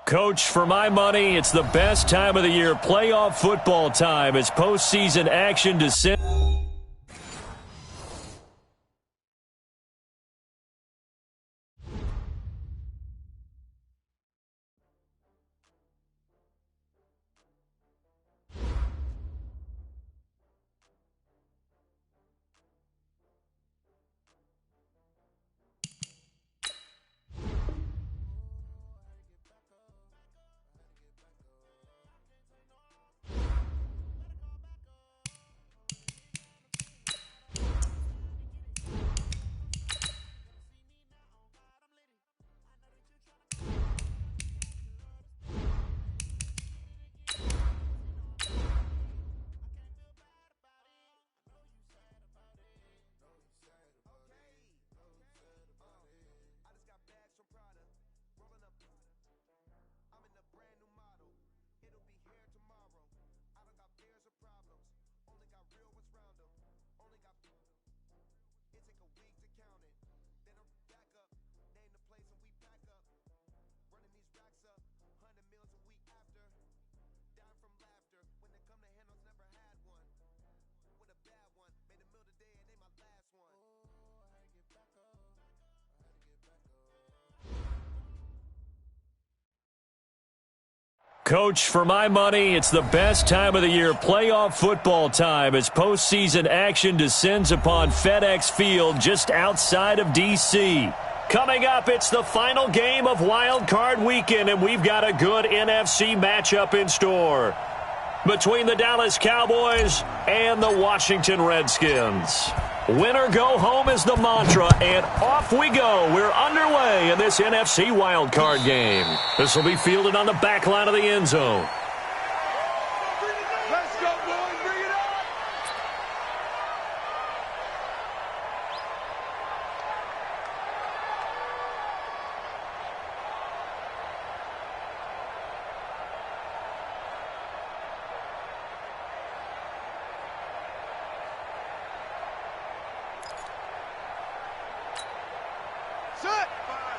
Coach, for my money, it's the best time of the year, playoff football time, as postseason action descends. Coach, for my money, it's the best time of the year, playoff football time, as postseason action descends upon FedEx Field just outside of D.C. Coming up, it's the final game of Wild Card Weekend, and we've got a good NFC matchup in store between the Dallas Cowboys and the Washington Redskins. Win or go home is the mantra, and off we go. We're underway in this NFC wildcard game. This will be fielded on the back line of the end zone. Let's go, boys. Bring it on. Set.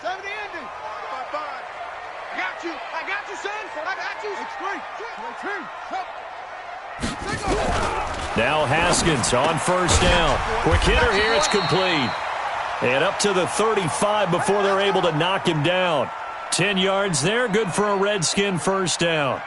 70 ending. I got you, son. I got you. It's great. Now Haskins on first down. Quick hitter here. It's complete. And up to the 35 before they're able to knock him down. 10 yards there. Good for a Redskin first down.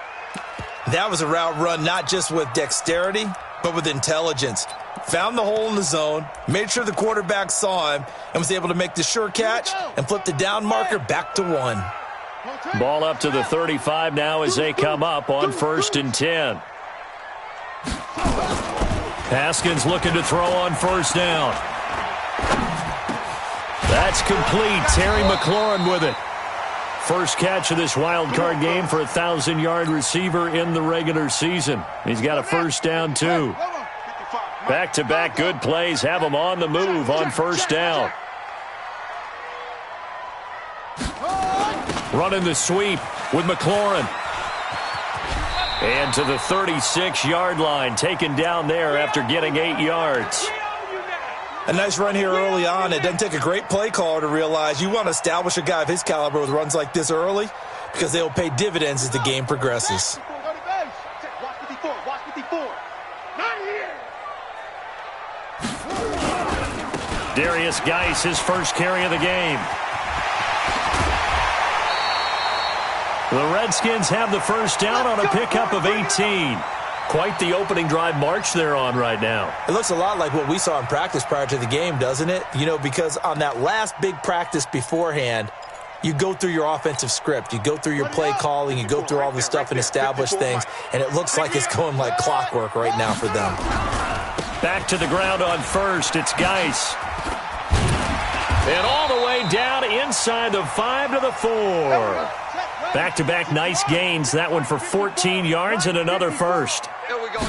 That was a route run not just with dexterity, but with intelligence. Found the hole in the zone, made sure the quarterback saw him, and was able to make the sure catch and flip the down marker back to 1. Ball up to the 35 now as they come up on 1st and 10. Haskins looking to throw on first down. That's complete. Terry McLaurin with it. First catch of this wild card game for a 1,000-yard receiver in the regular season. He's got a first down, too. Back-to-back good plays have him on the move on first down. Running the sweep with McLaurin. And to the 36-yard line, taken down there after getting 8 yards. A nice run here early on. It doesn't take a great play caller to realize you want to establish a guy of his caliber with runs like this early because they will pay dividends as the game progresses. Darius Geis, his first carry of the game. The Redskins have the first down on a pickup of 18. Quite the opening drive march they're on right now. It looks a lot like what we saw in practice prior to the game, doesn't it? You know, because on that last big practice beforehand, you go through your offensive script. You go through your play calling. You go through all the stuff and establish things. And it looks like it's going like clockwork right now for them. Back to the ground on first. It's Geis. And all the way down inside the 5 to the 4. Back-to-back nice gains. That one for 14 yards and another first.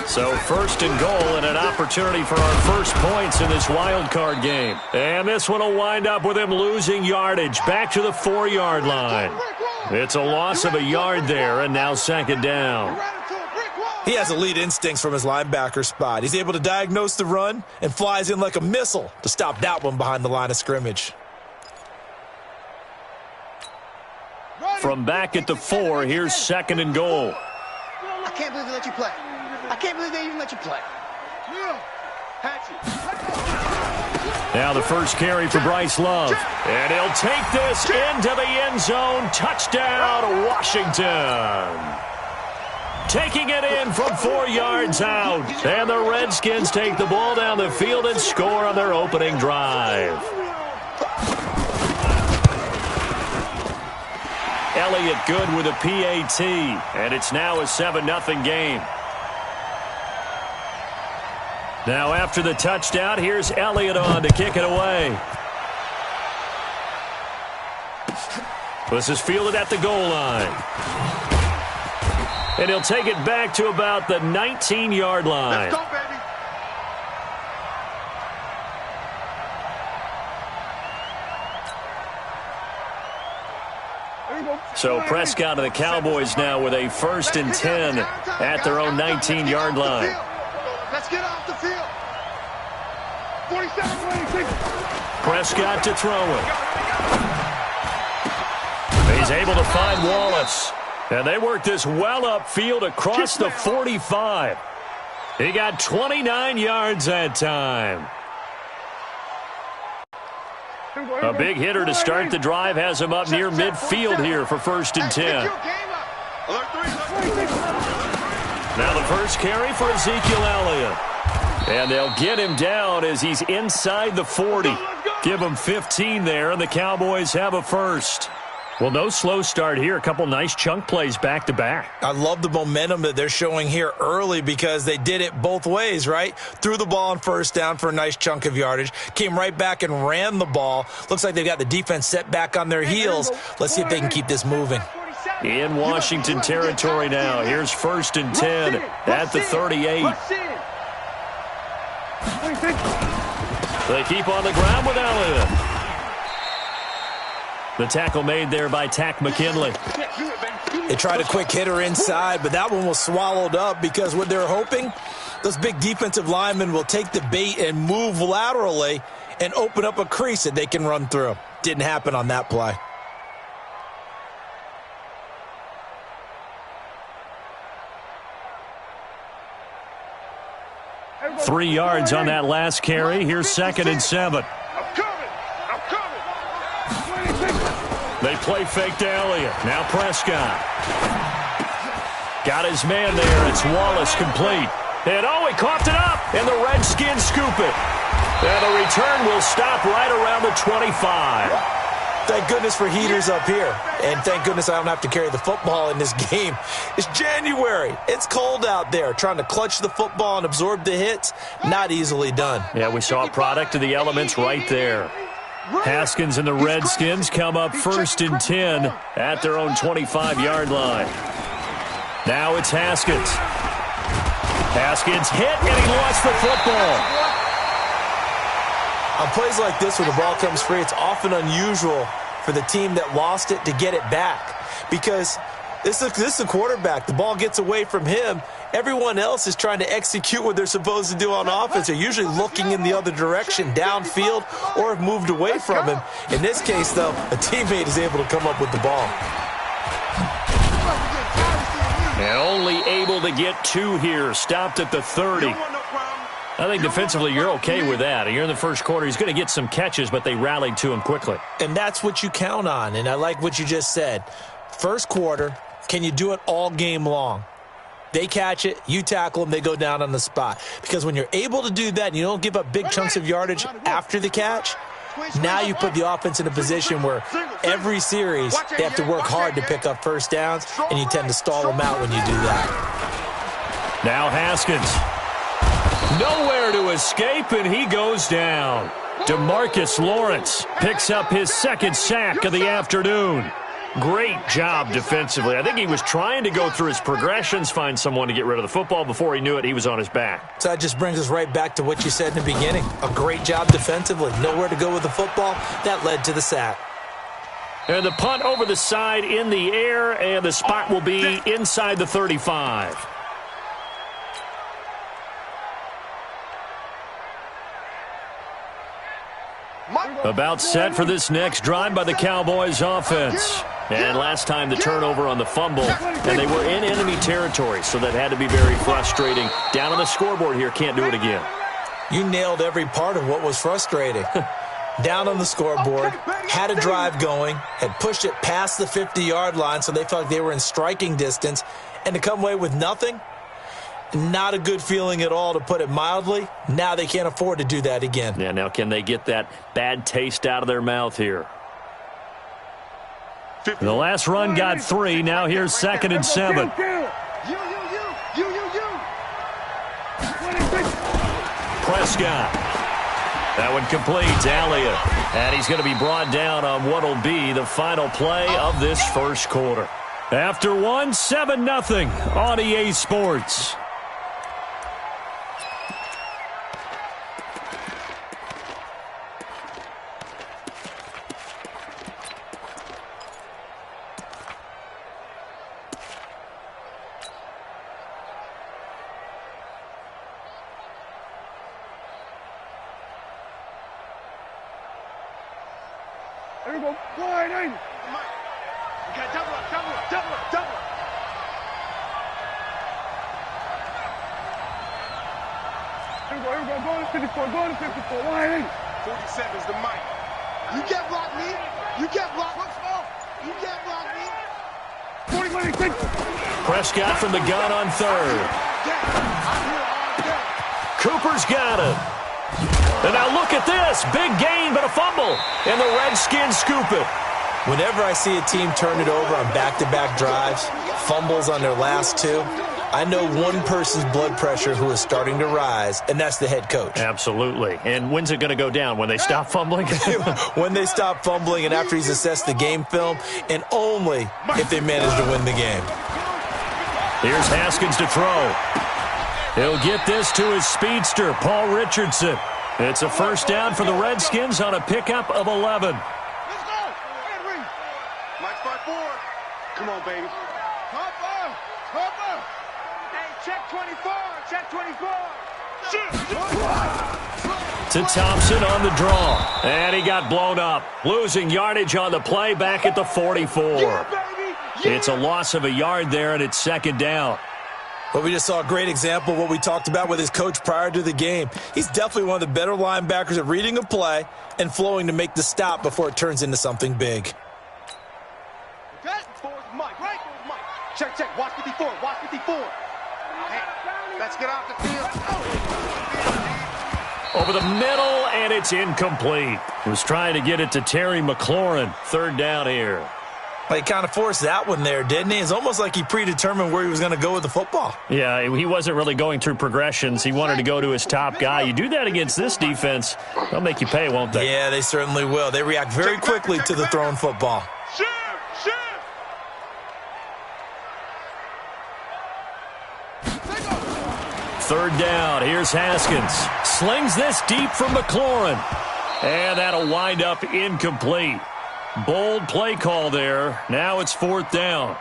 So 1st and goal and an opportunity for our first points in this wild card game. And this one will wind up with him losing yardage back to the 4-yard line. It's a loss of a yard there, and now 2nd down. He has elite instincts from his linebacker spot. He's able to diagnose the run and flies in like a missile to stop that one behind the line of scrimmage. from back at the 4. Here's 2nd and goal. I can't believe they let you play. I can't believe they even let you play. Now the first carry for Bryce Love. And he'll take this into the end zone. Touchdown, Washington. Taking it in from 4 yards out. And the Redskins take the ball down the field and score on their opening drive. Elliott good with a PAT. And it's now a 7-0 game. Now after the touchdown, here's Elliott on to kick it away. This is fielded at the goal line. And he'll take it back to about the 19-yard line. Let's go, baby. So Prescott and the Cowboys now with a 1st and 10 at their own 19-yard line. Let's get off the field. 47-26. Prescott to throw it. He's able to find Wallace. And they work this well upfield across the 45. He got 29 yards that time. A big hitter to start the drive has him up near midfield here for 1st and 10. Now the first carry for Ezekiel Elliott. And they'll get him down as he's inside the 40. Give him 15 there, and the Cowboys have a first. Well, no slow start here. A couple nice chunk plays back-to-back. I love the momentum that they're showing here early because they did it both ways, right? Threw the ball on 1st down for a nice chunk of yardage. Came right back and ran the ball. Looks like they've got the defense set back on their heels. Let's see if they can keep this moving. In Washington territory now. Here's 1st and 10 at the 38. They keep on the ground with Elliott. The tackle made there by Tack McKinley. They tried a quick hitter inside, but that one was swallowed up because what they're hoping, those big defensive linemen will take the bait and move laterally and open up a crease that they can run through. Didn't happen on that play. Three yards on that last carry. Here's 2nd and 7. They play fake to Elliott. Now Prescott. Got his man there. It's Wallace complete. And he coughed it up. And the Redskins scoop it. And the return will stop right around the 25. Thank goodness for heaters up here. And thank goodness I don't have to carry the football in this game. It's January. It's cold out there. Trying to clutch the football and absorb the hits, not easily done. Yeah, we saw a product of the elements right there. Haskins and the Redskins come up 1st and 10 at their own 25-yard line. Now it's Haskins. Haskins hit, and he lost the football. On plays like this, when the ball comes free, it's often unusual for the team that lost it to get it back. Because this is a quarterback. The ball gets away from him. Everyone else is trying to execute what they're supposed to do on offense. They're usually looking in the other direction, downfield, or have moved away from him. In this case, though, a teammate is able to come up with the ball. And only able to get 2 here. Stopped at the 30. I think defensively you're okay with that. You're in the first quarter. He's going to get some catches, but they rallied to him quickly. And that's what you count on, and I like what you just said. First quarter, can you do it all game long? They catch it, you tackle them, they go down on the spot. Because when you're able to do that and you don't give up big chunks of yardage after the catch, now you put the offense in a position where every series they have to work hard to pick up 1st downs, and you tend to stall them out when you do that. Now Haskins. Nowhere to escape, and he goes down. DeMarcus Lawrence picks up his 2nd sack of the afternoon. Great job defensively. I think he was trying to go through his progressions, find someone to get rid of the football. Before he knew it, he was on his back. So that just brings us right back to what you said in the beginning. A great job defensively. Nowhere to go with the football. That led to the sack. And the punt over the side in the air, and the spot will be inside the 35. About set for this next drive by the Cowboys offense. And last time the turnover on the fumble, and they were in enemy territory, so that had to be very frustrating. Down on the scoreboard here, can't do it again. You nailed every part of what was frustrating. Down on the scoreboard, had a drive going, had pushed it past the 50-yard line so they felt like they were in striking distance, and to come away with nothing, not a good feeling at all, to put it mildly. Now they can't afford to do that again. Yeah, now can they get that bad taste out of their mouth here? The last run got 3. Now here's 2nd and 7. Prescott. That one completes. Elliott. And he's going to be brought down on what will be the final play of this first quarter. After one, 7-0 on EA Sports. There we go. Wide in. You got double up, double up, double up, double up. Here we go. Go to 54. Go to 54. Wide in. 47's the mic. You can't block me. You can't block me. You can't block me. 40-26. Prescott from the gun on 3rd. Cooper's got it. And now look at this. Big gain, but a fumble. And the Redskins scoop it. Whenever I see a team turn it over on back-to-back drives, fumbles on their last 2, I know one person's blood pressure who is starting to rise, and that's the head coach. Absolutely. And when's it going to go down? When they stop fumbling? When they stop fumbling and after he's assessed the game film, and only if they manage to win the game. Here's Haskins to throw. He'll get this to his speedster, Paul Richardson. It's a first down for the Redskins on a pickup of 11. Let's go. Henry. Mike's 5-4. Come on, baby. Cover. Cover. Hey, check 24. Check 24. To Thompson on the draw. And he got blown up. Losing yardage on the play back at the 44. Yeah, baby. Yeah. It's a loss of a yard there, and it's 2nd down. But we just saw a great example of what we talked about with his coach prior to the game. He's definitely one of the better linebackers at reading a play and flowing to make the stop before it turns into something big. Okay. Forward Mike. Right. Mike. Check, check. Watch 54. Watch 54. Hey, let's get off the field. Over the middle, and it's incomplete. He was trying to get it to Terry McLaurin. 3rd down here. Well, he kind of forced that one there, didn't he? It's almost like he predetermined where he was going to go with the football. Yeah, he wasn't really going through progressions. He wanted to go to his top guy. You do that against this defense, they'll make you pay, won't they? Yeah, they certainly will. They react very quickly to the thrown football. Shift, shift. 3rd down. Here's Haskins. Slings this deep from McLaurin. And that'll wind up incomplete. Bold play call there. Now it's 4th down.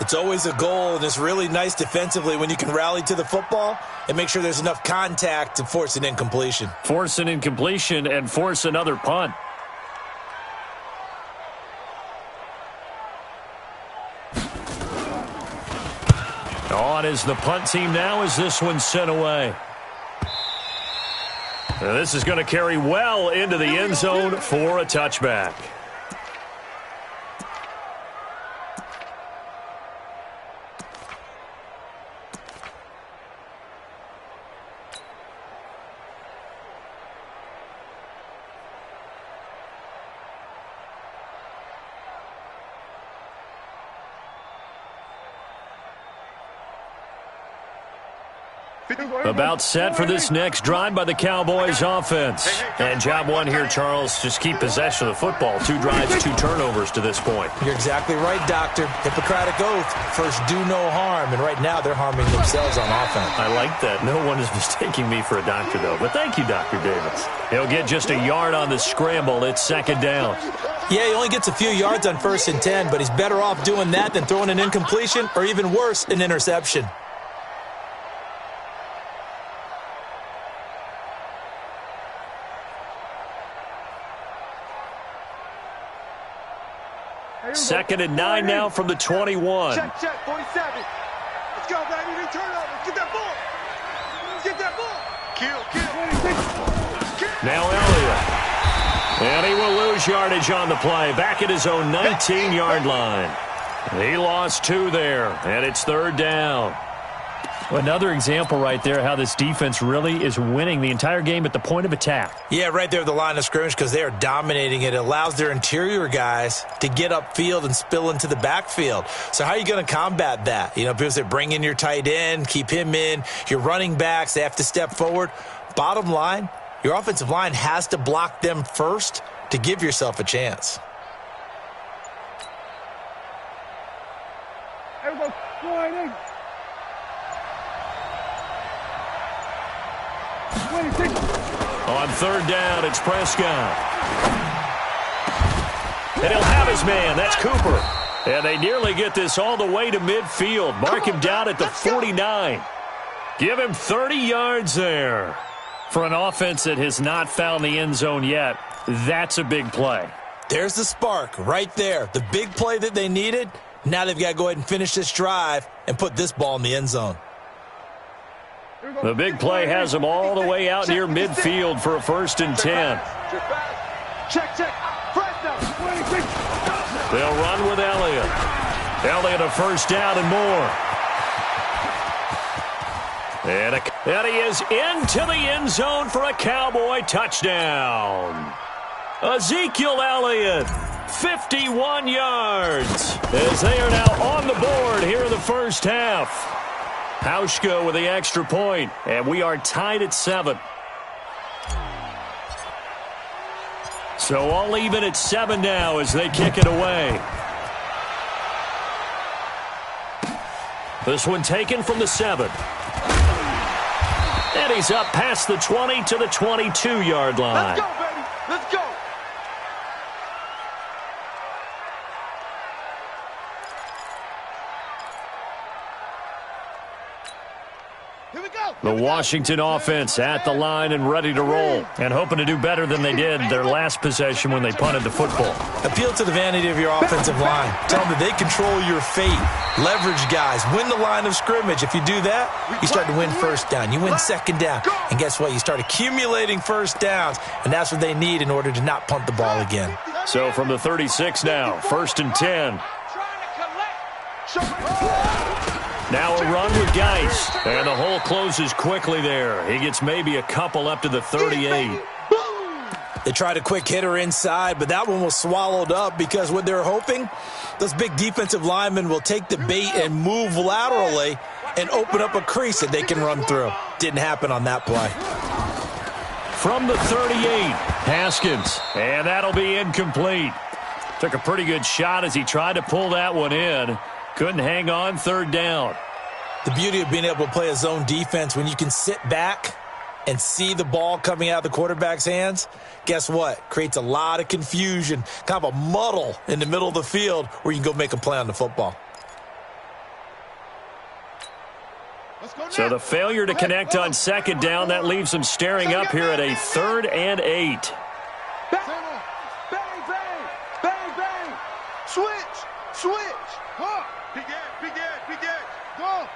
It's always a goal, and it's really nice defensively when you can rally to the football and make sure there's enough contact to force an incompletion. Force an incompletion and force another punt. On is the punt team now as this one's sent away. Now this is going to carry well into the end zone for a touchback. About set for this next drive by the Cowboys offense. And job one here, Charles, just keep possession of the football. 2 drives, 2 turnovers to this point. You're exactly right, Doctor. Hippocratic oath. First, do no harm. And right now, they're harming themselves on offense. I like that. No one is mistaking me for a doctor, though. But thank you, Dr. Davis. He'll get just a yard on the scramble. It's 2nd down. Yeah, he only gets a few yards on 1st and 10, but he's better off doing that than throwing an incompletion or even worse, an interception. 2nd and 9 now from the 21. Check, 47. Let's go, baby. We turn over. Get that ball. Get that ball. Kill. Now Elliott. And he will lose yardage on the play. Back at his own 19-yard line. He lost 2 there, and it's 3rd down. Another example right there how this defense really is winning the entire game at the point of attack. Yeah, right there at the line of scrimmage because they are dominating it. It allows their interior guys to get upfield and spill into the backfield. So how are you going to combat that? You know, people say bring in your tight end, keep him in. Your running backs, they have to step forward. Bottom line, your offensive line has to block them first to give yourself a chance. Everybody, slide in. 26. On 3rd down, it's Prescott. And he'll have his man. That's Cooper. And they nearly get this all the way to midfield. Mark him down at the 49. Give him 30 yards there. For an offense that has not found the end zone yet, that's a big play. There's the spark right there. The big play that they needed. Now they've got to go ahead and finish this drive and put this ball in the end zone. The big play has them all the way out near midfield for a 1st and 10. Check. Press down. 26. They'll run with Elliott. Elliott a 1st down and more. And he is into the end zone for a Cowboy touchdown. Ezekiel Elliott, 51 yards, as they are now on the board here in the 1st half. Hauschka with the extra point, and we are tied at 7. So all even at 7 now as they kick it away. This one taken from the 7. And he's up past the 20 to the 22-yard line. Let's go, baby. Let's go. Here we go. The Washington offense at the line and ready to roll. And hoping to do better than they did their last possession when they punted the football. Appeal to the vanity of your offensive line. Tell them that they control your fate. Leverage guys. Win the line of scrimmage. If you do that, you start to win 1st down. You win 2nd down. And guess what? You start accumulating 1st downs. And that's what they need in order to not punt the ball again. So from the 36 now, 1st and 10. Now a run with Geis. And the hole closes quickly there. He gets maybe a couple up to the 38. They tried a quick hitter inside, but that one was swallowed up because what they're hoping, those big defensive linemen will take the bait and move laterally and open up a crease that they can run through. Didn't happen on that play. From the 38, Haskins. And that'll be incomplete. Took a pretty good shot as he tried to pull that one in. Couldn't hang on, 3rd down. The beauty of being able to play a zone defense when you can sit back and see the ball coming out of the quarterback's hands, guess what? Creates a lot of confusion, kind of a muddle in the middle of the field where you can go make a play on the football. So the failure to connect on 2nd down, that leaves them staring up here at a 3rd and 8. Bang. Switch. Huh. Big Ed. Go.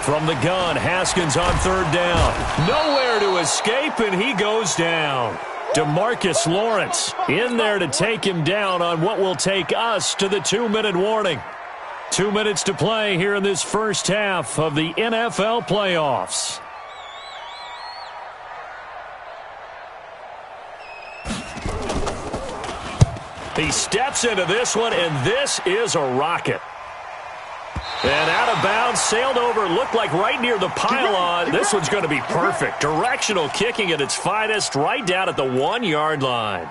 From the gun, Haskins on 3rd down. Nowhere to escape, and he goes down. DeMarcus Lawrence in there to take him down on what will take us to the 2-minute warning. 2 minutes to play here in this 1st half of the NFL playoffs. He steps into this one, and this is a rocket. And out of bounds, sailed over, looked like right near the pylon. This one's going to be perfect. Directional kicking at its finest, right down at the 1-yard line.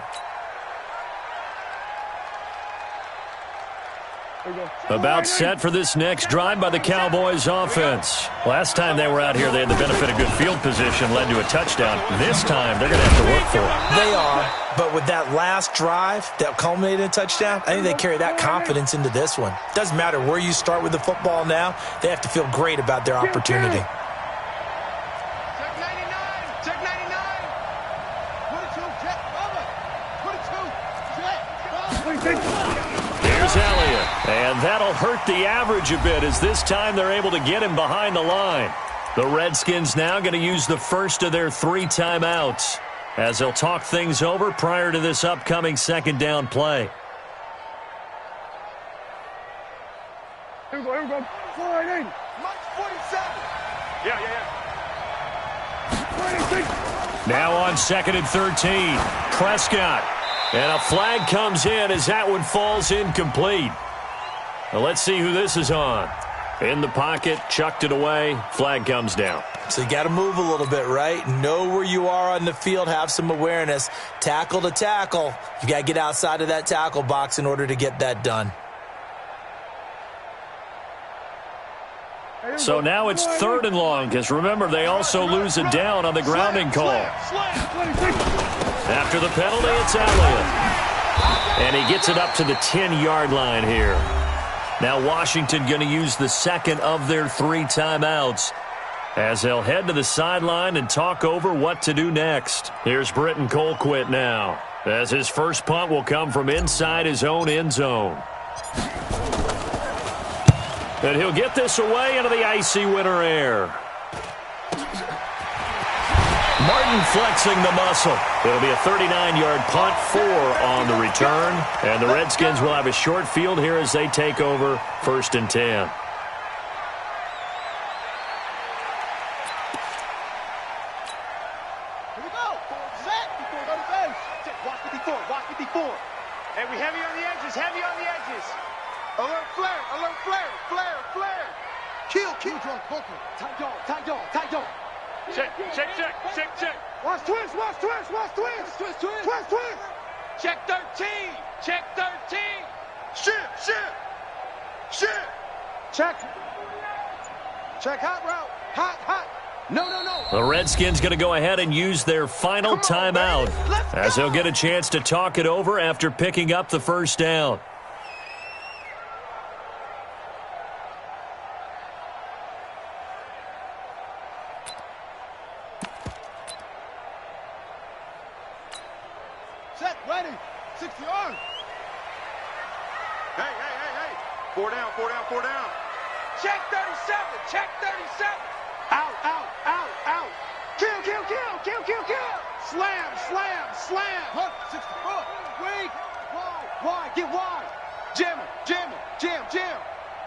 About set for this next drive by the Cowboys offense. Last time they were out here, they had the benefit of good field position, led to a touchdown. This time, they're going to have to work for it. They are, but with that last drive that culminated in a touchdown, I think they carry that confidence into this one. Doesn't matter where you start with the football now, they have to feel great about their opportunity. Check 99. 22. that'll hurt the average a bit as this time they're able to get him behind the line. The Redskins now going to use the first of their 3 timeouts as they'll talk things over prior to this upcoming second down play. Here we go. 4-8. Mike 47. Yeah. 26. Now on 2nd and 13, Prescott. And a flag comes in as that one falls incomplete. Now let's see who this is on. In the pocket, chucked it away, flag comes down. So you got to move a little bit, right? Know where you are on the field, have some awareness. Tackle to tackle. You got to get outside of that tackle box in order to get that done. So now it's 3rd and long, because remember, they also lose a down on the grounding call. After the penalty, it's Elliott. And he gets it up to the 10-yard line here. Now Washington going to use the second of their 3 timeouts as they'll head to the sideline and talk over what to do next. Here's Britton Colquitt now, as his first punt will come from inside his own end zone. And he'll get this away into the icy winter air. Martin flexing the muscle. It'll be a 39-yard punt, 4 on the return. And the Redskins will have a short field here as they take over 1st and 10. Here we go. Set. Before go to base. Watch 54. Watch 54. And we heavy on the edges. Heavy on the edges. Alert flare. Alert flare. Flare. Kill. John Coker. Tight dog. Check. Watch twist. Check 13. Shit. Check hot route. Hot. No. The Redskins going to go ahead and use their final timeout as they'll get a chance to talk it over after picking up the first down. Set, ready. 60 on. Hey. 4 down. Check 37. Out. Kill. Slam. Hunt, 64. Wait. Wide. Get wide. Jam.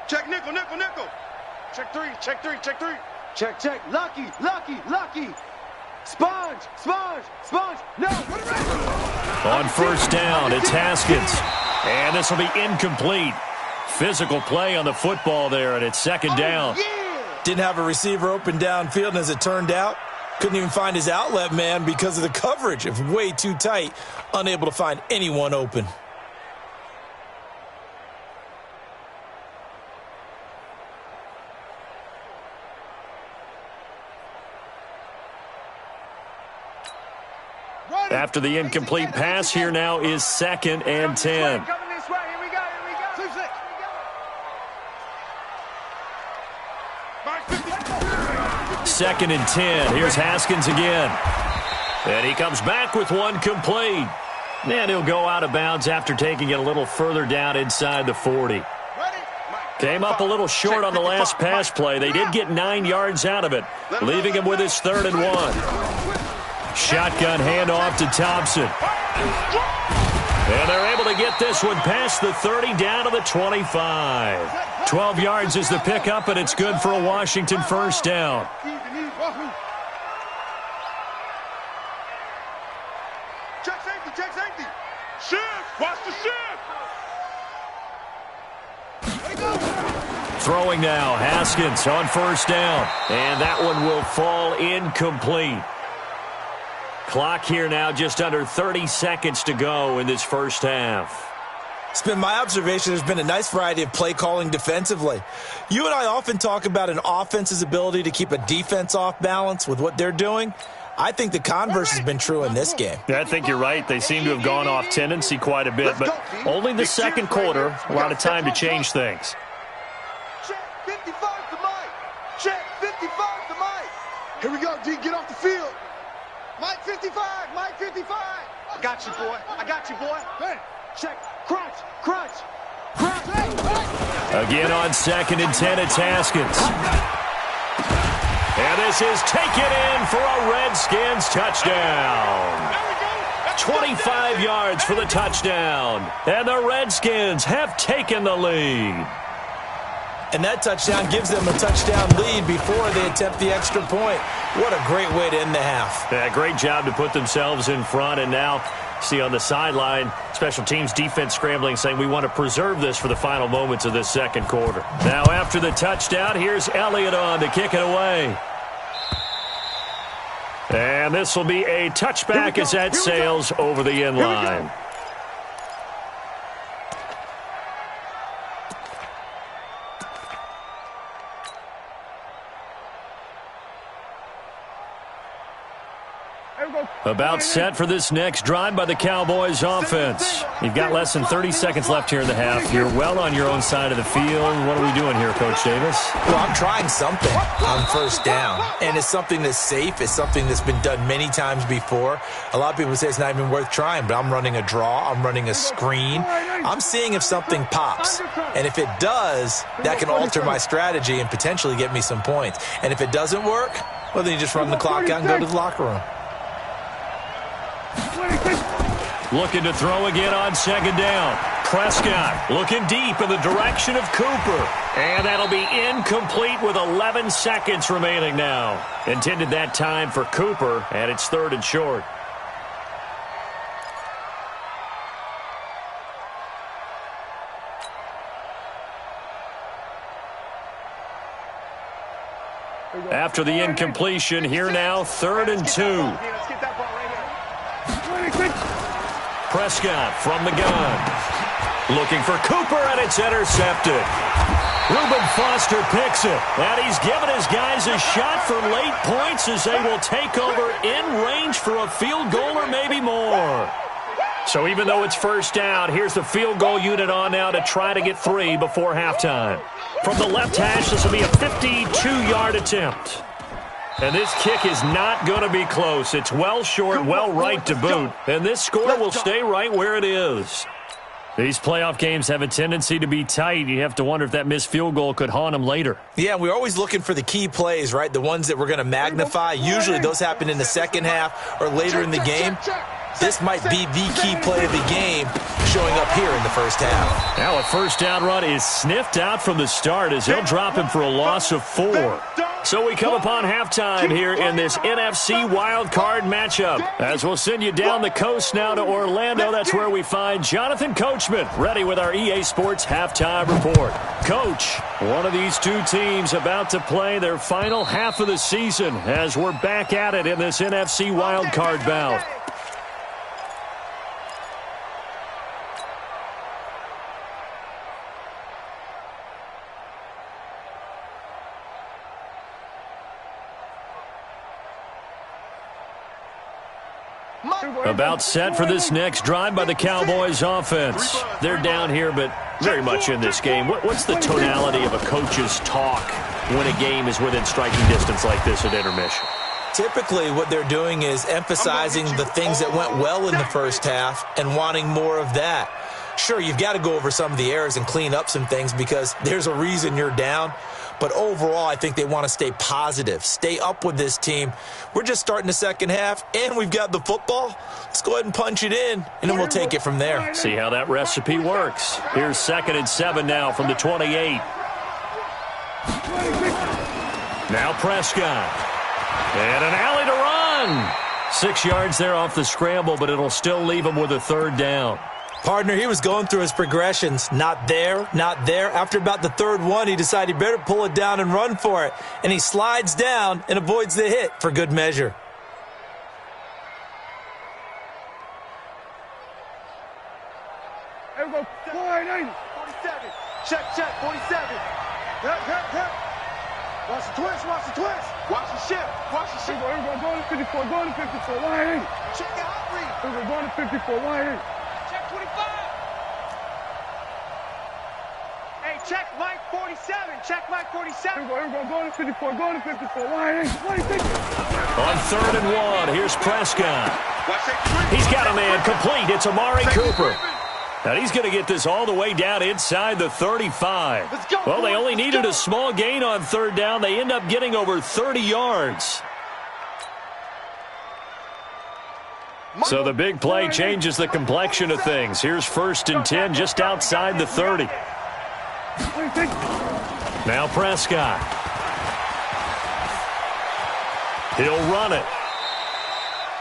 Check nickel. Check 3. Check. Lucky. Sponge. No. On first down, it's Haskins. And this will be incomplete. Physical play on the football there, and it's 2nd down. Yeah. Didn't have a receiver open downfield, and as it turned out, couldn't even find his outlet man because of the coverage. It was way too tight, unable to find anyone open. After the incomplete pass, here now is 2nd and 10. Coming this way. Here we go. 2nd and 10. Here's Haskins again. And he comes back with one complete. And he'll go out of bounds after taking it a little further down inside the 40. Came up a little short on the last pass play. They did get 9 yards out of it, leaving him with his 3rd and 1. Shotgun handoff to Thompson. And they're able to get this one past the 30 down to the 25. 12 yards is the pickup, and it's good for a Washington first down. Check safety. Shift. Watch the shift. Throwing now, Haskins on first down. And that one will fall incomplete. Clock here now just under 30 seconds to go in this first half. It's been my observation there's been a nice variety of play calling defensively. You and I often talk about an offense's ability to keep a defense off balance with what they're doing. I think the converse has been true in this game. Yeah, I think you're right. They seem to have gone off tendency quite a bit, but only the second quarter, a lot of time to change things. Check 55 to Mike. Check 55 to Mike. Here we go, D. Get off the field. Mike 55. I got you, boy. Hey. Check. Crunch. Hey. Again on 2nd and 10, it's Haskins. And this is taken in for a Redskins touchdown. 25 yards for the touchdown. And the Redskins have taken the lead. And that touchdown gives them a touchdown lead before they attempt the extra point. What a great way to end the half. Yeah, great job to put themselves in front. And now, see on the sideline, special teams defense scrambling, saying we want to preserve this for the final moments of this second quarter. Now after the touchdown, here's Elliott on to kick it away. And this will be a touchback as that sails over the end line. About set for this next drive by the Cowboys offense. You've got less than 30 seconds left here in the half. You're well on your own side of the field. What are we doing here, Coach Davis? Well, I'm trying something on first down, and it's something that's safe. It's something that's been done many times before. A lot of people say it's not even worth trying, but I'm running a draw. I'm running a screen. I'm seeing if something pops, and if it does, that can alter my strategy and potentially get me some points. And if it doesn't work, well, then you just run the clock out and go to the locker room. Looking to throw again on 2nd down. Prescott looking deep in the direction of Cooper. And that'll be incomplete with 11 seconds remaining now. Intended that time for Cooper, and it's 3rd and short. After the incompletion, here now, 3rd and 2. Prescott from the gun. Looking for Cooper, and it's intercepted. Reuben Foster picks it. And he's given his guys a shot for late points as they will take over in range for a field goal or maybe more. So even though it's first down, here's the field goal unit on now to try to get 3 before halftime. From the left hash, this will be a 52-yard attempt. And this kick is not going to be close. It's well short, well right to boot. And this score will stay right where it is. These playoff games have a tendency to be tight. You have to wonder if that missed field goal could haunt them later. Yeah, we're always looking for the key plays, right? The ones that we're going to magnify. Usually those happen in the second half or later in the game. This might be the key play of the game showing up here in the first half. Now a first down run is sniffed out from the start as they'll drop him for a loss of 4. So we come upon halftime here in this NFC wild card matchup. As we'll send you down the coast now to Orlando, that's where we find Jonathan Coachman ready with our EA Sports halftime report. Coach, one of these two teams about to play their final half of the season as we're back at it in this NFC wild card bout. About set for this next drive by the Cowboys offense. They're down here, but very much in this game. What's the tonality of a coach's talk when a game is within striking distance like this at intermission? Typically, what they're doing is emphasizing the things that went well in the first half and wanting more of that. Sure, you've got to go over some of the errors and clean up some things because there's a reason you're down. But overall, I think they want to stay positive, stay up with this team. We're just starting the second half, and we've got the football. Let's go ahead and punch it in, and then we'll take it from there. See how that recipe works. Here's 2nd and 7 now from the 28. Now Prescott. And an alley to run. 6 yards there off the scramble, but it'll still leave him with a 3rd down. Partner, he was going through his progressions. Not there, not there. After about the 3rd one, he decided he better pull it down and run for it. And he slides down and avoids the hit for good measure. There we go. 47. Check, 47. Hip. Watch the twist, watch the twist. Watch the shift, watch the shift. Here we go, going to 54, going to 54, wide 8. Check the out read. Here we go, going to 54, wide 8. Check 25. Hey, check Mike 47. Check Mike 47. Here we go, going to 54, going to 54, wide 8. On 3rd and 1, here's Prescott. He's got a man complete. It's Amari Cooper. And he's going to get this all the way down inside the 35. Let's go, Well, they boys, only let's needed go. a small gain on third down. They end up getting over 30 yards. So the big play changes the complexion of things. Here's 1st and 10 just outside the 30. Now Prescott. He'll run it.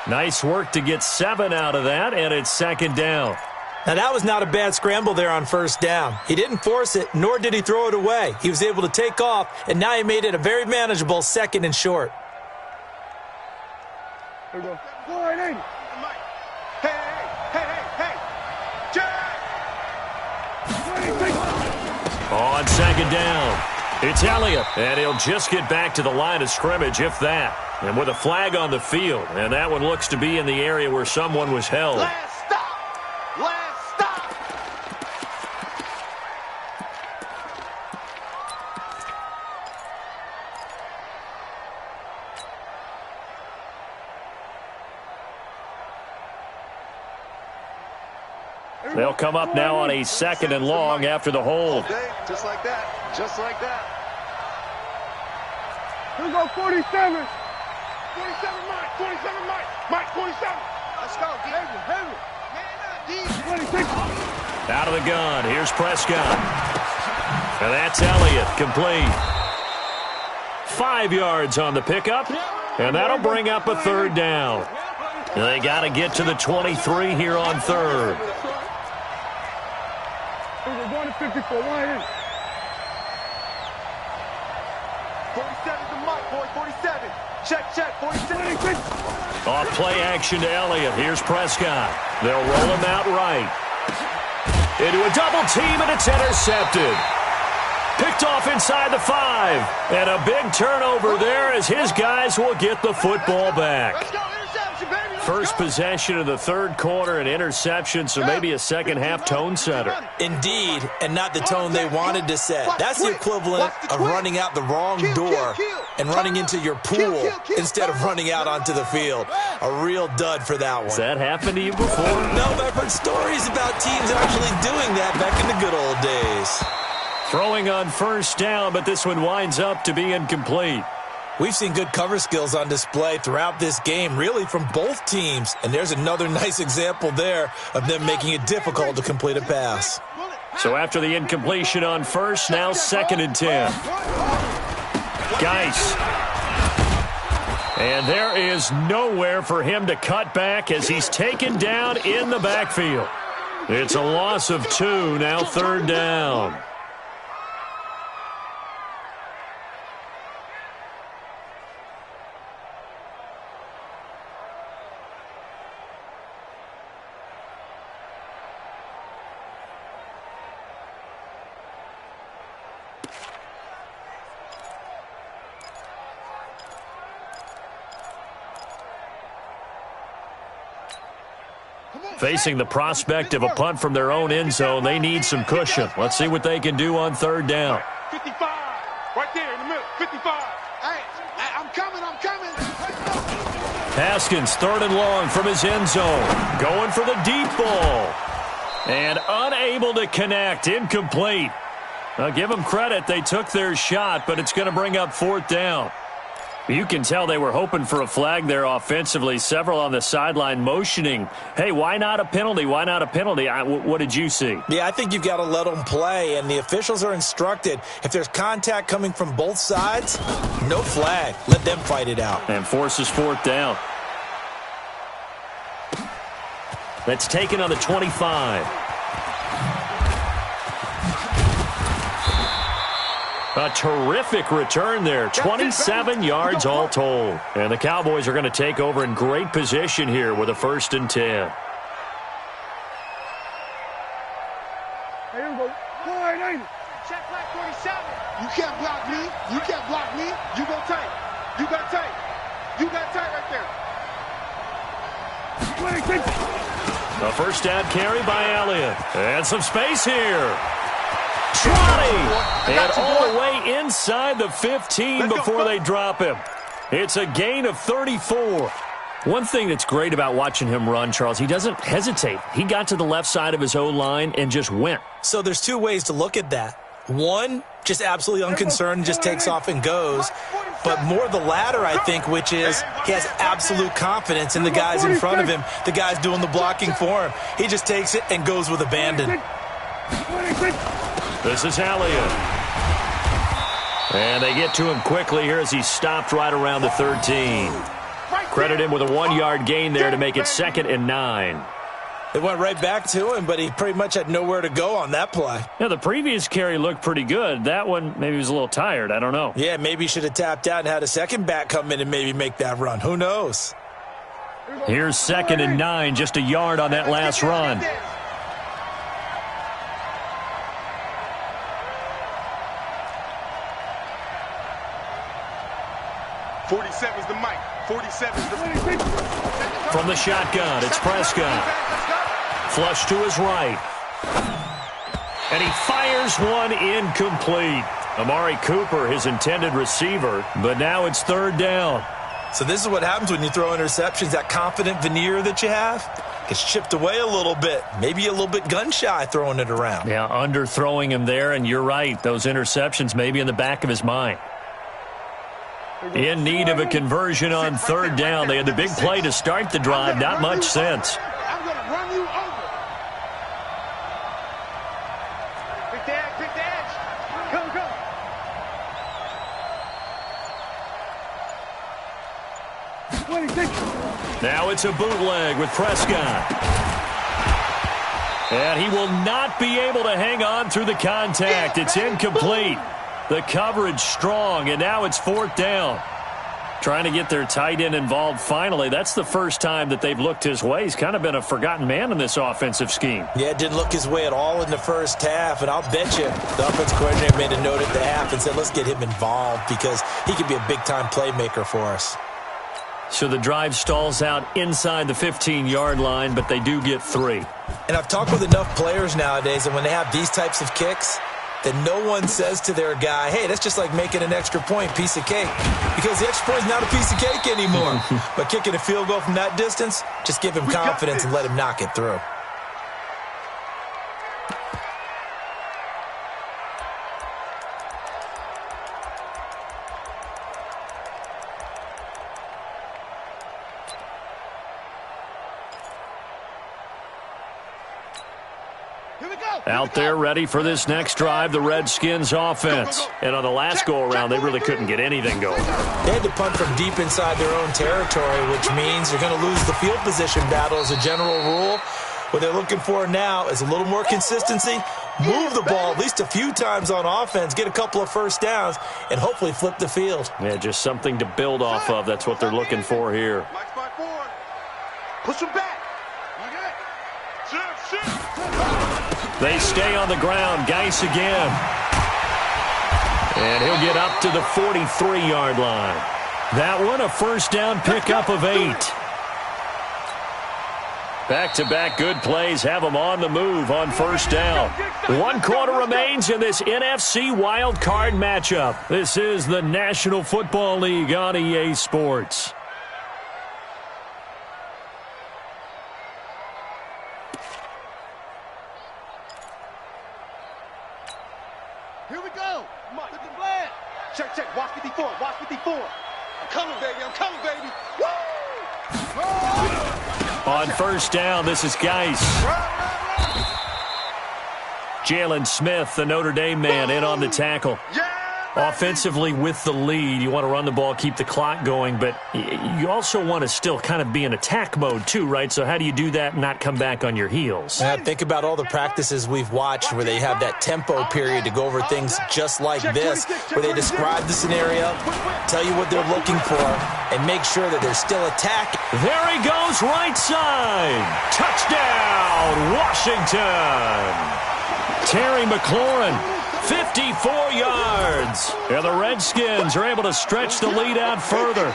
Nice work to get 7 out of that, and it's 2nd down. Now, that was not a bad scramble there on 1st down. He didn't force it, nor did he throw it away. He was able to take off, and now he made it a very manageable 2nd and short. Here we go. Go ahead, Hey, hey, Jack! On 2nd down, it's Elliott, and he'll just get back to the line of scrimmage, if that. And with a flag on the field, and that one looks to be in the area where someone was held. Last stop! Last stop! They'll come up now on a 2nd and long after the hold. Okay, just like that. Just like that. Here we go, 47. 47, Mike. 47, Mike. Mike, 47. Let's go. David. 26. Out of the gun, here's Prescott. And that's Elliott, complete. 5 yards on the pickup, and that'll bring up a 3rd down. They got to get to the 23 here on 3rd. We're going to 54. Why is 47 to Mike, boy. 47. Check. 47. Off play action to Elliott. Here's Prescott. They'll roll him out right. Into a double team, and it's intercepted. Picked off inside the 5. And a big turnover there as his guys will get the football back. Let's go. Interception, baby. Let's First go. possession of the 3rd quarter, an interception, so maybe a second-half tone setter. Indeed, and not the tone they wanted to set. That's the equivalent of running out the wrong door and running into your pool instead of running out onto the field. A real dud for that Has one. that happened to you before? No, but I've heard stories about teams actually doing that back in the good old days. Throwing on 1st down, but this one winds up to be incomplete. We've seen good cover skills on display throughout this game, really from both teams. And there's another nice example there of them making it difficult to complete a pass. So after the incompletion on 1st, now 2nd and 10. Geis. And there is nowhere for him to cut back as he's taken down in the backfield. It's a loss of 2, now 3rd down. Facing the prospect of a punt from their own end zone, they need some cushion. Let's see what they can do on 3rd down. 55. Right there in the middle. 55. Hey, I'm coming. Haskins, 3rd and long from his end zone. Going for the deep ball. And unable to connect. Incomplete. I'll give them credit. They took their shot, but it's going to bring up 4th down. You can tell they were hoping for a flag there offensively. Several on the sideline motioning, hey, why not a penalty? Why not a penalty? What did you see? Yeah, I think you've got to let them play, and the officials are instructed. If there's contact coming from both sides, no flag. Let them fight it out. And forces 4th down. That's taken on the 25. A terrific return there. 27 yards all told. And the Cowboys are going to take over in great position here with a 1st and 10. Here we go. Check flag 47. You can't block me. You can't block me. You go tight. You got tight. You got tight right there. 26. A 1st down carry by Elliott. And some space here. Trotty! And all the way inside the 15 before they drop him. It's a gain of 34. One thing that's great about watching him run, Charles, he doesn't hesitate. He got to the left side of his O-line and just went. So there's two ways to look at that. One, just absolutely unconcerned, just takes off and goes. But more the latter, I think, which is he has absolute confidence in the guys in front of him, the guys doing the blocking for him. He just takes it and goes with abandon. This is Elliott. And they get to him quickly here as he stopped right around the 13. Credit him with a 1-yard gain there to make it 2nd and 9. They went right back to him, but he pretty much had nowhere to go on that play. Yeah, the previous carry looked pretty good. That one, maybe he was a little tired. I don't know. Yeah, maybe he should have tapped out and had a second back come in and maybe make that run. Who knows? Here's 2nd and 9, just a yard on that last run. .47's the mic. 47's the... From the shotgun, it's Prescott. Flush to his right. And he fires one incomplete. Amari Cooper, his intended receiver, but now it's 3rd down. So this is what happens when you throw interceptions. That confident veneer that you have gets chipped away a little bit. Maybe a little bit gun-shy throwing it around. Yeah, underthrowing him there, and you're right. Those interceptions maybe in the back of his mind. In need of a conversion on 3rd down. They had the big play to start the drive. Not much sense. I'm going to run you over. Pick the edge. Come. Now it's a bootleg with Prescott. And he will not be able to hang on through the contact. It's incomplete. The coverage strong, and now it's 4th down. Trying to get their tight end involved finally. That's the first time that they've looked his way. He's kind of been a forgotten man in this offensive scheme. Yeah, it didn't look his way at all in the first half, and I'll bet you the offensive coordinator made a note at the half and said, let's get him involved because he could be a big-time playmaker for us. So the drive stalls out inside the 15-yard line, but they do get 3. And I've talked with enough players nowadays, and when they have these types of kicks, that no one says to their guy, hey, that's just like making an extra point, piece of cake. Because the extra point is not a piece of cake anymore. But kicking a field goal from that distance, just give him confidence and let him knock it through. Out there ready for this next drive, the Redskins offense. And on the last go-around, they really couldn't get anything going. They had to punt from deep inside their own territory, which means they're going to lose the field position battle as a general rule. What they're looking for now is a little more consistency, move the ball at least a few times on offense, get a couple of first downs, and hopefully flip the field. Yeah, just something to build off of. That's what they're looking for here. Push him back. They stay on the ground. Geis again. And he'll get up to the 43-yard line. That one, a first down pickup of 8. Back-to-back good plays have them on the move on first down. 1 quarter remains in this NFC wild card matchup. This is the National Football League on EA Sports. Here we go. Look at the blast. Check. Watch 54. Watch 54. I'm coming, baby. I'm coming, baby. Woo! On first down, this is Geis. Jalen Smith, the Notre Dame man, in on the tackle. Offensively with the lead, you want to run the ball, keep the clock going, but you also want to still kind of be in attack mode too, right? So how do you do that and not come back on your heels? Think about all the practices we've watched where they have that tempo period to go over things just like this, where they describe the scenario, tell you what they're looking for, and make sure that they're still attacking. There he goes, right side. Touchdown, Washington. Terry McLaurin, 54 yards. And the Redskins are able to stretch the lead out further.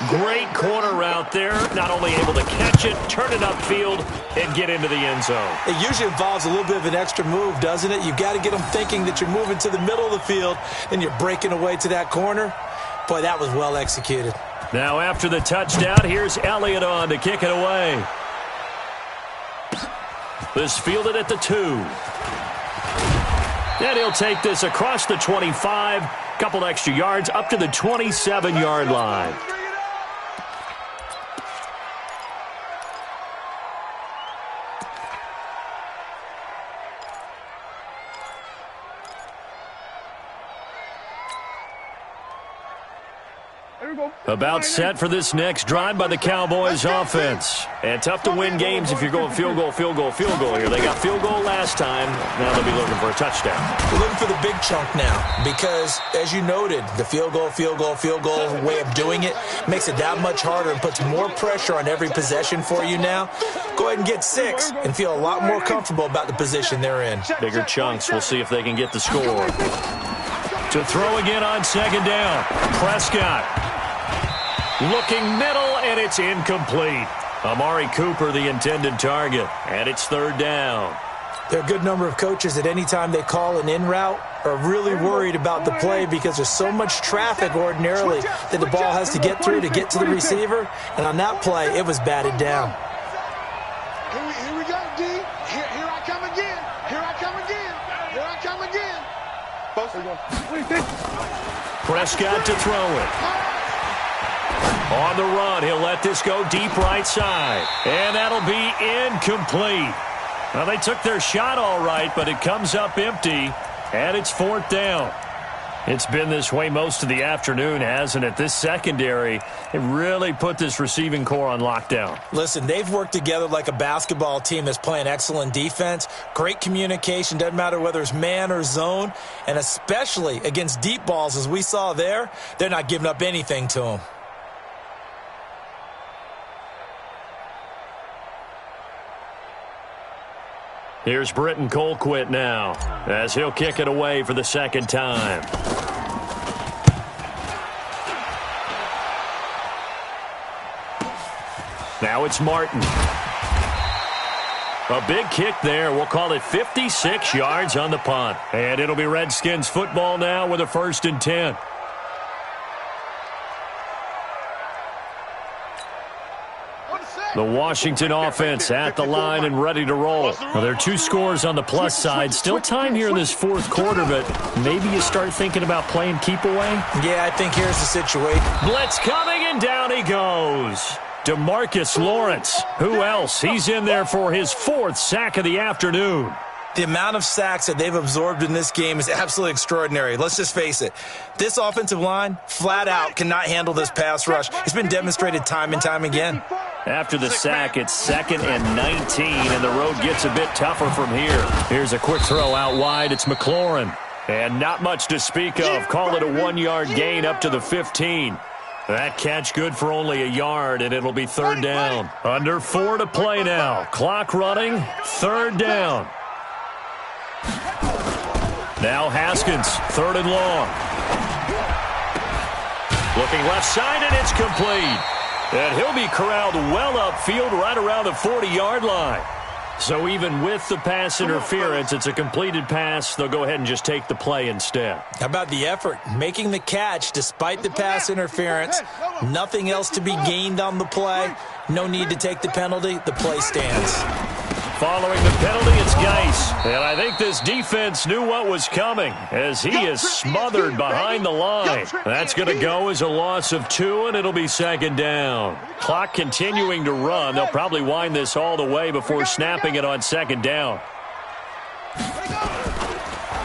Great corner route there. Not only able to catch it, turn it upfield, and get into the end zone. It usually involves a little bit of an extra move, doesn't it? You've got to get them thinking that you're moving to the middle of the field and you're breaking away to that corner. Boy, that was well executed. Now after the touchdown, here's Elliott on to kick it away. This fielded at the 2. And he'll take this across the 25, couple extra yards up to the 27-yard line. About set for this next drive by the Cowboys offense. And tough to win games if you're going field goal here. They got field goal last time. Now they'll be looking for a touchdown. We're looking for the big chunk now because, as you noted, the field goal way of doing it makes it that much harder and puts more pressure on every possession for you now. Go ahead and get 6 and feel a lot more comfortable about the position they're in. Bigger chunks. We'll see if they can get the score. To throw again on second down. Prescott. Looking middle, and it's incomplete. Amari Cooper, the intended target, and it's third down. There are a good number of coaches at any time they call an in route are really worried about the play because there's so much traffic ordinarily that the ball has to get through to get to the receiver. And on that play, it was batted down. Here we go, D. Here I come again. Here I come again. Here I come again. Prescott to throw it. On the run, he'll let this go deep right side. And that'll be incomplete. Well, they took their shot all right, but it comes up empty, and it's fourth down. It's been this way most of the afternoon, hasn't it? This secondary, it really put this receiving core on lockdown. Listen, they've worked together like a basketball team that's playing excellent defense. Great communication, doesn't matter whether it's man or zone, and especially against deep balls, as we saw there, they're not giving up anything to them. Here's Britton Colquitt now, as he'll kick it away for the second time. Now it's Martin. A big kick there. We'll call it 56 yards on the punt. And it'll be Redskins football now with a 1st and 10. The Washington offense at the line and ready to roll. Well, there are 2 scores on the plus side. Still time here in this fourth quarter, but maybe you start thinking about playing keep away? Yeah, I think here's the situation. Blitz coming, and down he goes. DeMarcus Lawrence. Who else? He's in there for his 4th sack of the afternoon. The amount of sacks that they've absorbed in this game is absolutely extraordinary. Let's just face it. This offensive line, flat out, cannot handle this pass rush. It's been demonstrated time and time again. After the sack, it's 2nd and 19, and the road gets a bit tougher from here. Here's a quick throw out wide. It's McLaurin. And not much to speak of. Call it a 1-yard gain up to the 15. That catch good for only a yard, and it'll be third down. Under 4 to play now. Clock running, third down. Now Haskins, 3rd and long. Looking left side, and it's complete. And he'll be corralled well upfield right around the 40-yard line. So even with the pass interference, it's a completed pass. They'll go ahead and just take the play instead. How about the effort? Making the catch despite the pass interference. Nothing else to be gained on the play. No need to take the penalty. The play stands. Following the penalty, it's Geis. And I think this defense knew what was coming as he is smothered behind the line. That's going to go as a loss of 2, and it'll be 2nd down. Clock continuing to run. They'll probably wind this all the way before snapping it on 2nd down.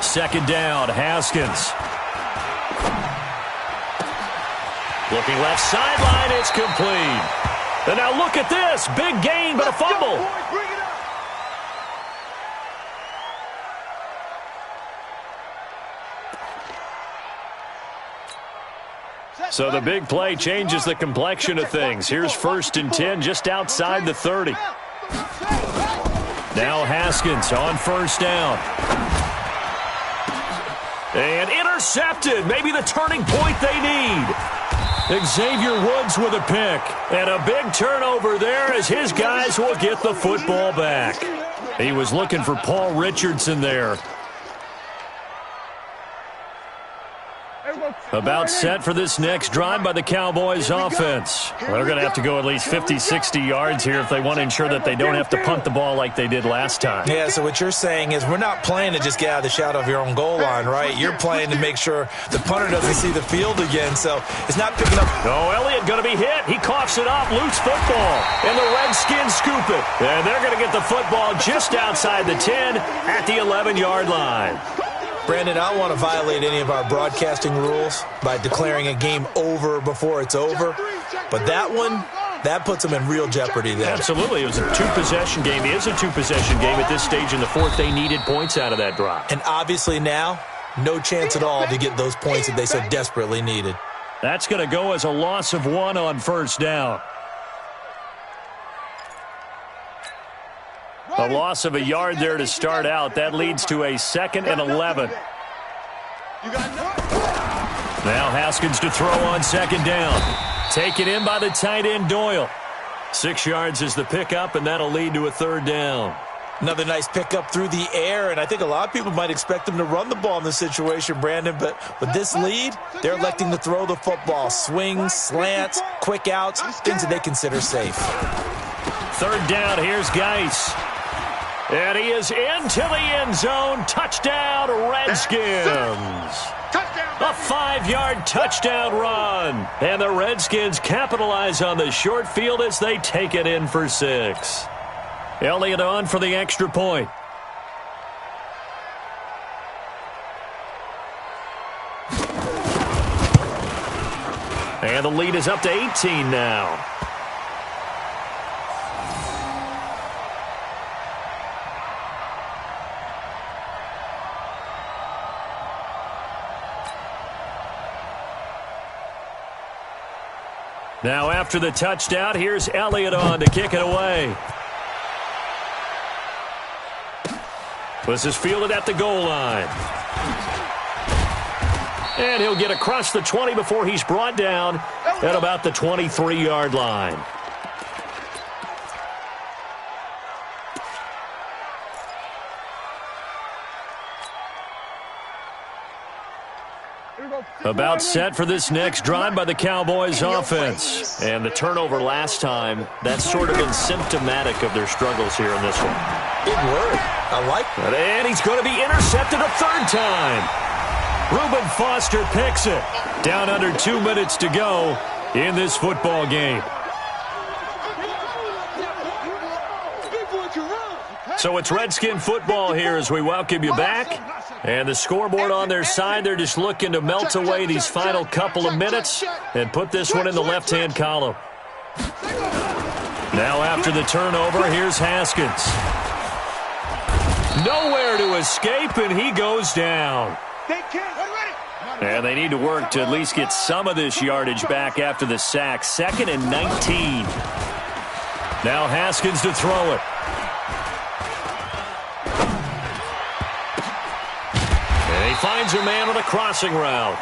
2nd down, Haskins. Looking left sideline, it's complete. And now look at this. Big gain, but a fumble. So the big play changes the complexion of things. Here's 1st and 10 just outside the 30. Now Haskins on 1st down. And intercepted. Maybe the turning point they need. Xavier Woods with a pick. And a big turnover there as his guys will get the football back. He was looking for Paul Richardson there. About set for this next drive by the Cowboys offense. They're going to have to go at least 50, 60 yards here if they want to ensure that they don't have to punt the ball like they did last time. Yeah, so what you're saying is we're not playing to just get out of the shadow of your own goal line, right? You're playing to make sure the punter doesn't see the field again, so it's not picking up. Oh, Elliott going to be hit. He coughs it up, loose football, and the Redskins scoop it. And they're going to get the football just outside the 10 at the 11-yard line. Brandon, I don't want to violate any of our broadcasting rules by declaring a game over before it's over, but that one, that puts them in real jeopardy then. Absolutely. It was a two-possession game. It is a two-possession game at this stage in the fourth. They needed points out of that drive. And obviously now, no chance at all to get those points that they so desperately needed. That's going to go as a loss of 1 on first down. A loss of a yard there to start out. That leads to a 2nd and 11. Now Haskins to throw on 2nd down. Taken in by the tight end Doyle. 6 yards is the pickup, and that'll lead to a 3rd down. Another nice pickup through the air, and I think a lot of people might expect them to run the ball in this situation, Brandon, but with this lead, they're electing to throw the football. Swings, slants, quick outs, things that they consider safe. 3rd down, here's Geis. And he is into the end zone. Touchdown, Redskins. A 5-yard touchdown run. And the Redskins capitalize on the short field as they take it in for 6. Elliott on for the extra point. And the lead is up to 18 now. Now after the touchdown, here's Elliott on to kick it away. This is fielded at the goal line. And he'll get across the 20 before he's brought down at about the 23-yard line. About set for this next drive by the Cowboys offense. And the turnover last time, that's sort of been symptomatic of their struggles here in this one. Big word. I like that. And he's going to be intercepted a 3rd time. Reuben Foster picks it. Down under 2 minutes to go in this football game. So it's Redskin football here as we welcome you back. And the scoreboard on their side, they're just looking to melt away these final couple of minutes and put this one in the left-hand column. Now after the turnover, here's Haskins. Nowhere to escape, and he goes down. And they need to work to at least get some of this yardage back after the sack. 2nd and 19. Now Haskins to throw it. And he finds a man on a crossing route.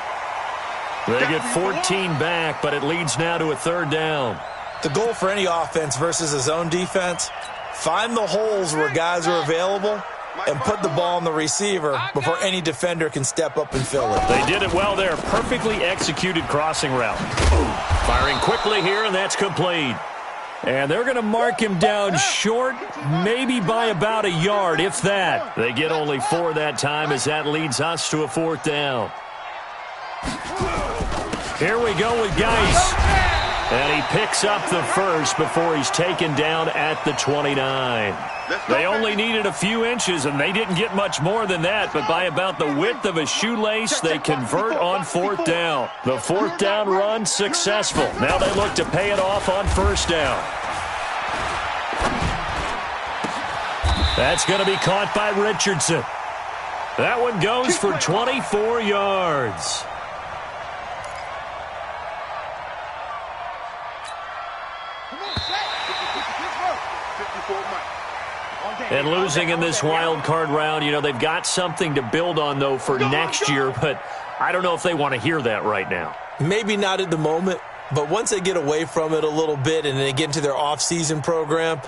They get 14 back, but it leads now to a 3rd down. The goal for any offense versus a zone defense, find the holes where guys are available and put the ball on the receiver before any defender can step up and fill it. They did it well there. Perfectly executed crossing route. Firing quickly here, and that's complete. And they're going to mark him down short, maybe by about a yard, if that. They get only 4 that time as that leads us to a 4th down. Here we go with Geis. And he picks up the first before he's taken down at the 29. They only needed a few inches, and they didn't get much more than that, but by about the width of a shoelace, they convert on 4th down. The 4th down run successful. Now they look to pay it off on 1st down. That's going to be caught by Richardson. That one goes for 24 yards. And losing in this wild card round, you know, they've got something to build on, though, for next year, but I don't know if they want to hear that right now. Maybe not at the moment, But once they get away from it a little bit and they get into their off-season program,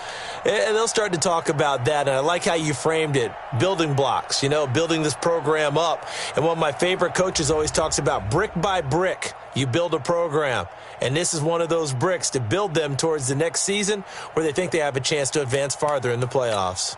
and they'll start to talk about that. And I like how you framed it, building blocks, building this program up. And one of my favorite coaches always talks about brick by brick, you build a program. And this is one of those bricks to build them towards the next season where they think they have a chance to advance farther in the playoffs.